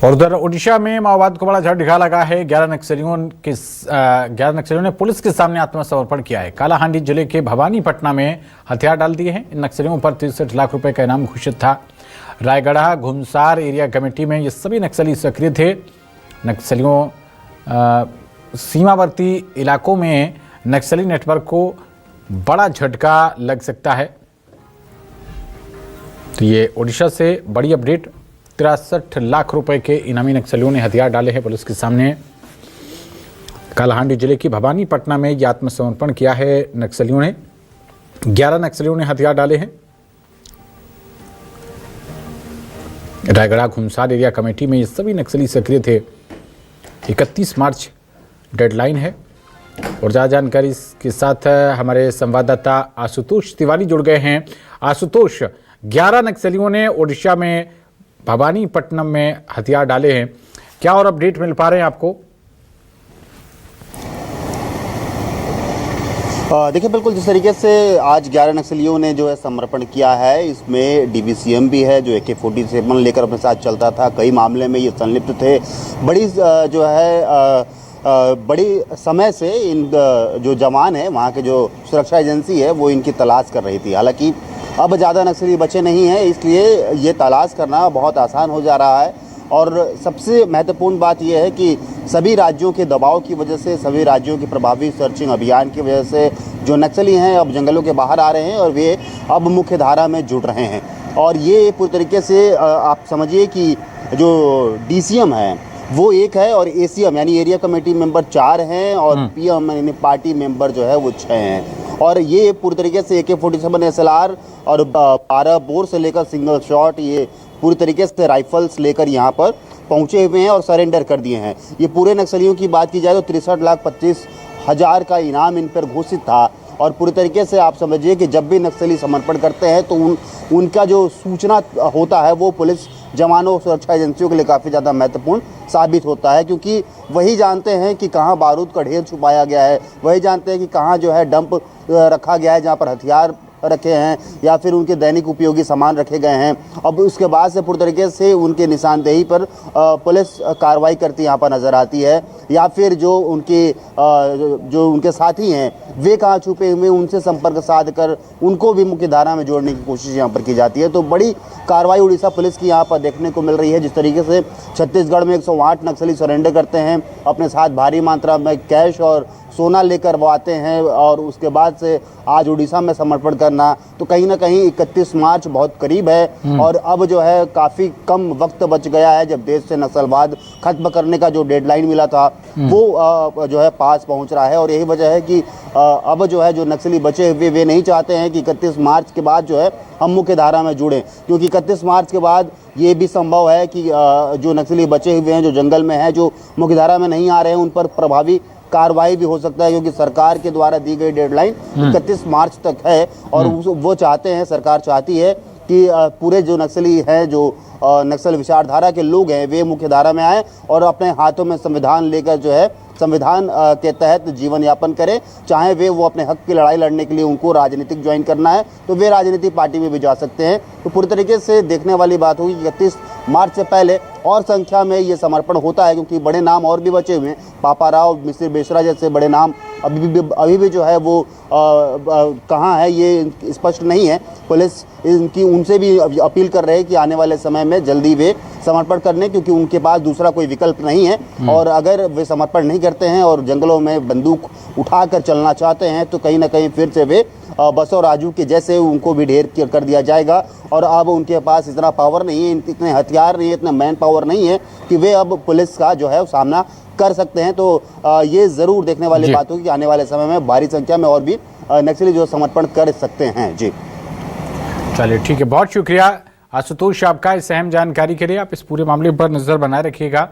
और उधर ओडिशा में माओवाद को बड़ा झटका लगा है। 11 नक्सलियों ने पुलिस के सामने आत्मसमर्पण किया है। कालाहांडी जिले के भवानीपटना में हथियार डाल दिए हैं। इन नक्सलियों पर 63 लाख रुपए का इनाम घोषित था। रायगढ़ घुमसार एरिया कमेटी में ये सभी नक्सली सक्रिय थे। नक्सलियों सीमावर्ती इलाकों में नक्सली नेटवर्क को बड़ा झटका लग सकता है। तो ये ओडिशा से बड़ी अपडेट। 63 लाख रुपए के इनामी नक्सलियों ने हथियार डाले हैं पुलिस के सामने। कालाहांडी जिले की भवानीपटना में ये आत्मसमर्पण किया है नक्सलियों ने। 11 नक्सलियों ने हथियार डाले हैं। रायगढ़ घुमसार एरिया कमेटी में ये सभी नक्सली सक्रिय थे। 31 मार्च डेडलाइन है। और ज़्यादा जानकारी के साथ हमारे संवाददाता आशुतोष तिवारी जुड़ गए हैं। आशुतोष, 11 नक्सलियों ने ओडिशा में भवानीपट्टनम में हथियार डाले हैं, क्या और अपडेट मिल पा रहे हैं आपको? देखिए, बिल्कुल जिस तरीके से आज 11 नक्सलियों ने जो है समर्पण किया है, इसमें डीवीसीएम भी है जो AK-47 लेकर अपने साथ चलता था। कई मामले में ये संलिप्त थे। बड़ी जो है बड़ी समय से इन जो जवान है, वहाँ के जो सुरक्षा एजेंसी है, वो इनकी तलाश कर रही थी। हालांकि अब ज़्यादा नक्सली बचे नहीं हैं, इसलिए ये तलाश करना बहुत आसान हो जा रहा है। और सबसे महत्वपूर्ण बात यह है कि सभी राज्यों के दबाव की वजह से, सभी राज्यों के प्रभावी सर्चिंग अभियान की वजह से जो नक्सली हैं अब जंगलों के बाहर आ रहे हैं और वे अब मुख्य धारा में जुड़ रहे हैं। और ये पूरी तरीके से आप समझिए कि जो DCM है वो 1 है और ACM यानी एरिया कमेटी मेंबर 4 हैं और PM यानी पार्टी मेंबर जो है वो 6 हैं। और ये पूरी तरीके से AK-47 SLR और 12 बोर से लेकर सिंगल शॉट, ये पूरी तरीके से राइफल्स लेकर यहाँ पर पहुँचे हुए हैं और सरेंडर कर दिए हैं। ये पूरे नक्सलियों की बात की जाए तो 63,25,000 का इनाम इन पर घोषित था। और पूरी तरीके से आप समझिए कि जब भी नक्सली समर्पण करते हैं तो उनका जो सूचना होता है वो पुलिस जवानों, सुरक्षा एजेंसियों के लिए काफ़ी ज़्यादा महत्वपूर्ण साबित होता है, क्योंकि वही जानते हैं कि कहाँ बारूद का ढेर छुपाया गया है, वही जानते हैं कि कहाँ जो है डंप रखा गया है जहाँ पर हथियार रखे हैं या फिर उनके दैनिक उपयोगी सामान रखे गए हैं। अब उसके बाद से पूरी तरीके से उनके निशानदेही पर पुलिस कार्रवाई करती यहाँ पर नज़र आती है, या फिर जो उनके साथी हैं वे कहाँ छुपे हुए, उनसे संपर्क साध कर उनको भी मुख्य धारा में जोड़ने की कोशिश यहाँ पर की जाती है। तो बड़ी कार्रवाई उड़ीसा पुलिस की यहाँ पर देखने को मिल रही है। जिस तरीके से छत्तीसगढ़ में 108 नक्सली सरेंडर करते हैं, अपने साथ भारी मात्रा में कैश और सोना लेकर वो आते हैं, और उसके बाद से आज उड़ीसा में समर्पण करना, तो कहीं ना कहीं 31 मार्च बहुत करीब है। और अब जो है काफ़ी कम वक्त बच गया है जब देश से नक्सलवाद खत्म करने का जो डेडलाइन मिला था वो जो है पास पहुंच रहा है। और यही वजह है कि अब जो है जो नक्सली बचे हुए वे नहीं चाहते हैं कि 31 मार्च के बाद जो है हम मुख्य धारा में जुड़ें, क्योंकि 31 मार्च के बाद ये भी संभव है कि जो नक्सली बचे हुए हैं, जो जंगल में हैं, जो मुख्य धारा में नहीं आ रहे हैं, उन पर प्रभावी कार्रवाई भी हो सकता है, क्योंकि सरकार के द्वारा दी गई डेडलाइन 31 मार्च तक है। और वो चाहते हैं, सरकार चाहती है कि पूरे जो नक्सली हैं, जो नक्सल विचारधारा के लोग हैं, वे मुख्य धारा में आए और अपने हाथों में संविधान लेकर जो है संविधान के तहत जीवन यापन करें। चाहे वो अपने हक की लड़ाई लड़ने के लिए उनको राजनीतिक ज्वाइन करना है तो वे राजनीतिक पार्टी में भी जा सकते हैं। तो पूरी तरीके से देखने वाली बात होगी कि 31 मार्च से पहले और संख्या में ये समर्पण होता है, क्योंकि बड़े नाम और भी बचे हुए हैं। पापा राव, मिस्र बेसरा जैसे बड़े नाम अभी भी जो है वो कहाँ है ये स्पष्ट नहीं है। पुलिस इनकी उनसे भी अपील कर रहे हैं कि आने वाले समय में जल्दी वे समर्पण करने, क्योंकि उनके पास दूसरा कोई विकल्प नहीं है। और अगर वे समर्पण नहीं करते हैं और जंगलों में बंदूक उठाकर चलना चाहते हैं तो कहीं ना कहीं फिर से वे बसो राजू के जैसे उनको भी ढेर कर दिया जाएगा। और अब उनके पास इतना पावर नहीं है, इतने हथियार नहीं है, इतना मैन पावर नहीं है कि वे अब पुलिस का जो है सामना कर सकते हैं। तो ये ज़रूर देखने वाली बात होगी कि आने वाले समय में भारी संख्या में और भी नक्सली जो समर्पण कर सकते हैं। जी चलिए, ठीक है, बहुत शुक्रिया आशुतोष आपका इस अहम जानकारी के लिए। आप इस पूरे मामले पर नज़र बनाए रखिएगा।